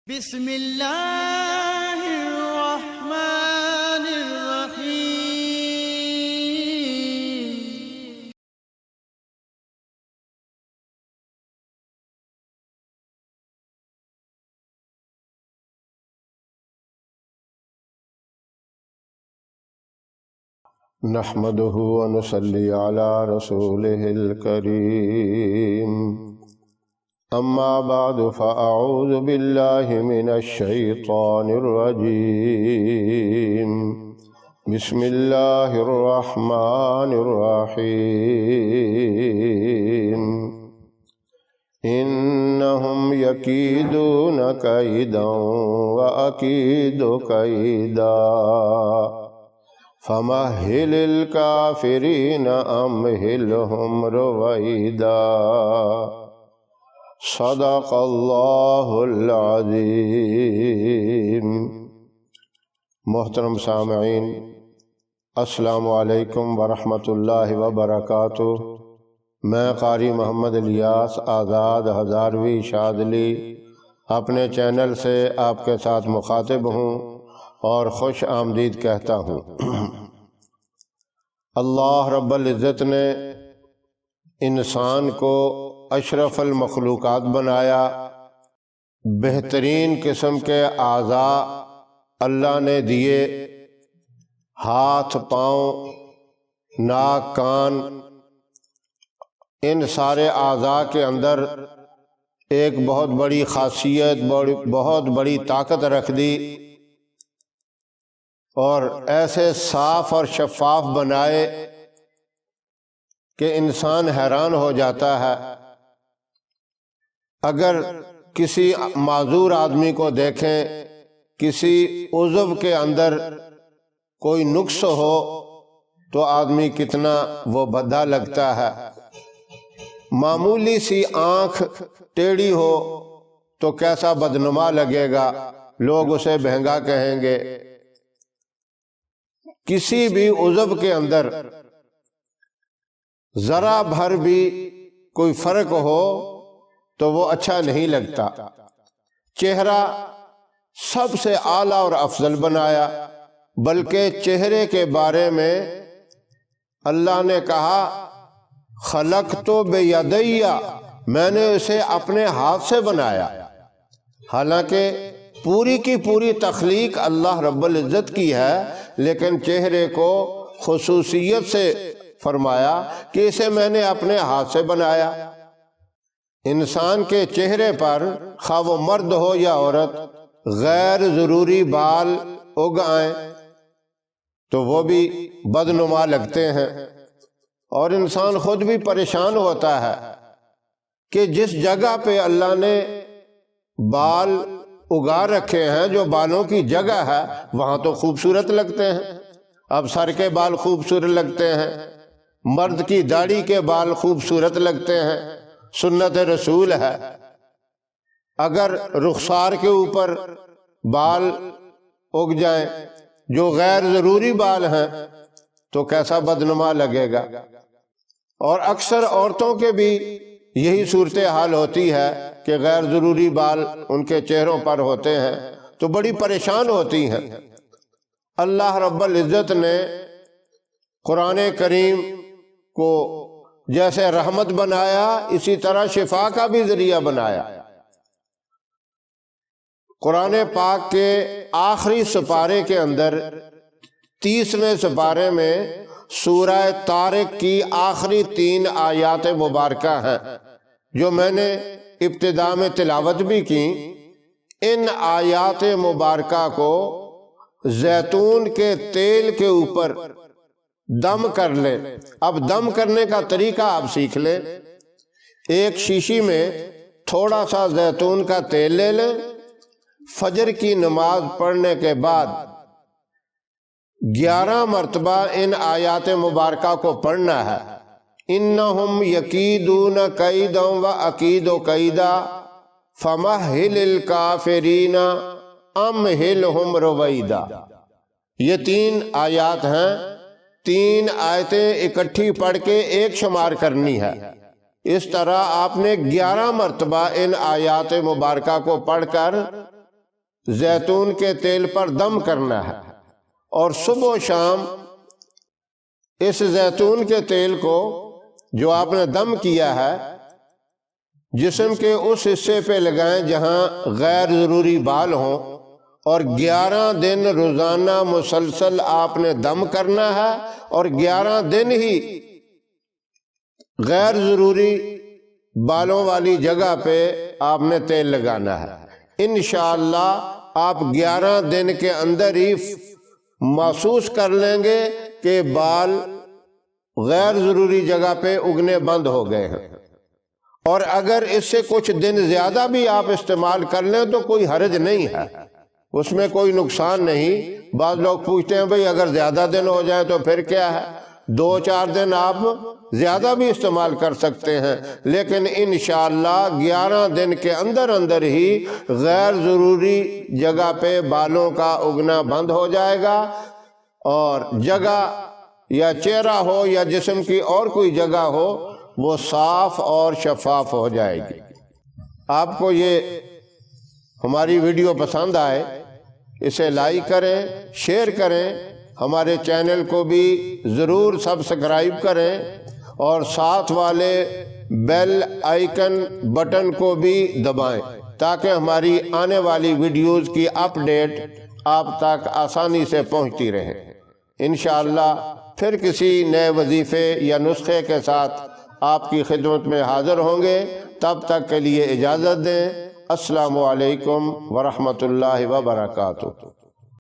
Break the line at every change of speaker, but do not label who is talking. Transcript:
بسم اللہ الرحمن الرحیم۔
نحمده ونصلي على رسوله الكريم، أما بعد فأعوذ بالله من الشيطان الرجيم، بسم الله الرحمن الرحيم، إنهم يكيدون كيدا وأكيد كيدا فمهل الكافرين أمهلهم رويدا، صدق اللہ العظیم۔ محترم سامعین، السلام علیکم ورحمۃ اللہ وبرکاتہ۔ میں قاری محمد الیاس آزاد ہزاروی شاذلی اپنے چینل سے آپ کے ساتھ مخاطب ہوں اور خوش آمدید کہتا ہوں۔ اللہ رب العزت نے انسان کو اشرف المخلوقات بنایا، بہترین قسم کے اعضاء اللہ نے دیے، ہاتھ، پاؤں، ناک، کان، ان سارے اعضاء کے اندر ایک بہت بڑی خاصیت، بہت بڑی طاقت رکھ دی اور ایسے صاف اور شفاف بنائے کہ انسان حیران ہو جاتا ہے۔ اگر کسی معذور آدمی کو دیکھیں، کسی عضو کے اندر کوئی نقص ہو تو آدمی کتنا وہ بھدا لگتا ہے۔ معمولی سی آنکھ ٹیڑھی ہو تو کیسا بدنما لگے گا، لوگ اسے بہنگا کہیں گے۔ کسی بھی عضو کے اندر ذرا بھر بھی کوئی فرق ہو تو وہ اچھا نہیں لگتا۔ چہرہ سب سے اعلیٰ اور افضل بنایا، بلکہ چہرے کے بارے میں اللہ نے کہا خلقت بیدی، میں نے اسے اپنے ہاتھ سے بنایا۔ حالانکہ پوری کی پوری تخلیق اللہ رب العزت کی ہے، لیکن چہرے کو خصوصیت سے فرمایا کہ اسے میں نے اپنے ہاتھ سے بنایا۔ انسان کے چہرے پر خواہ وہ مرد ہو یا عورت غیر ضروری بال اگ آئیں تو وہ بھی بدنما لگتے ہیں، اور انسان خود بھی پریشان ہوتا ہے کہ جس جگہ پہ اللہ نے بال اگا رکھے ہیں، جو بالوں کی جگہ ہے، وہاں تو خوبصورت لگتے ہیں۔ اب سر کے بال خوبصورت لگتے ہیں، مرد کی داڑھی کے بال خوبصورت لگتے ہیں، سنت رسول ہے۔ اگر رخسار کے اوپر بال اگ جائیں جو غیر ضروری بال ہیں تو کیسا بدنما لگے گا۔ اور اکثر عورتوں کے بھی یہی صورتحال ہوتی ہے کہ غیر ضروری بال ان کے چہروں پر ہوتے ہیں تو بڑی پریشان ہوتی ہیں۔ اللہ رب العزت نے قرآن کریم کو جیسے رحمت بنایا، اسی طرح شفا کا بھی ذریعہ بنایا۔ قرآن پاک کے آخری سپارے کے اندر 30ویں سپارے میں سورہ طارق کی آخری 3 آیات مبارکہ ہیں جو میں نے ابتدا میں تلاوت بھی کی۔ ان آیات مبارکہ کو زیتون کے تیل کے اوپر دم کر لیں۔ اب دم کرنے کا طریقہ آپ سیکھ لیں۔ ایک شیشی میں تھوڑا سا زیتون کا تیل لے لیں، فجر کی نماز پڑھنے کے بعد 11 مرتبہ ان آیات مبارکہ کو پڑھنا ہے۔ انہم یکیدون کیدا واکید کیدا فمہل الکافرین امہلہم رویدا۔ یہ 3 آیات ہیں، 3 آیتیں اکٹھی پڑھ کے ایک شمار کرنی ہے۔ اس طرح آپ نے 11 مرتبہ ان آیات مبارکہ کو پڑھ کر زیتون کے تیل پر دم کرنا ہے، اور صبح و شام اس زیتون کے تیل کو جو آپ نے دم کیا ہے جسم کے اس حصے پہ لگائیں جہاں غیر ضروری بال ہوں، اور 11 دن روزانہ مسلسل آپ نے دم کرنا ہے، اور 11 دن ہی غیر ضروری بالوں والی جگہ پہ آپ نے تیل لگانا ہے۔ انشاءاللہ آپ 11 دن کے اندر ہی محسوس کر لیں گے کہ بال غیر ضروری جگہ پہ اگنے بند ہو گئے ہیں۔ اور اگر اس سے کچھ دن زیادہ بھی آپ استعمال کر لیں تو کوئی حرج نہیں ہے، اس میں کوئی نقصان نہیں۔ بعض لوگ پوچھتے ہیں بھئی اگر زیادہ دن ہو جائے تو پھر کیا ہے؟ 2-4 دن آپ زیادہ بھی استعمال کر سکتے ہیں، لیکن انشاءاللہ 11 دن کے اندر اندر ہی غیر ضروری جگہ پہ بالوں کا اگنا بند ہو جائے گا، اور جگہ یا چہرہ ہو یا جسم کی اور کوئی جگہ ہو وہ صاف اور شفاف ہو جائے گی۔ آپ کو یہ ہماری ویڈیو پسند آئے اسے لائک کریں، شیئر کریں، ہمارے چینل کو بھی ضرور سبسکرائب کریں، اور ساتھ والے بیل آئیکن بٹن کو بھی دبائیں تاکہ ہماری آنے والی ویڈیوز کی اپڈیٹ آپ تک آسانی سے پہنچتی رہے۔ انشاءاللہ پھر کسی نئے وظیفے یا نسخے کے ساتھ آپ کی خدمت میں حاضر ہوں گے، تب تک کے لیے اجازت دیں۔ السلام علیکم ورحمۃ اللہ وبرکاتہ۔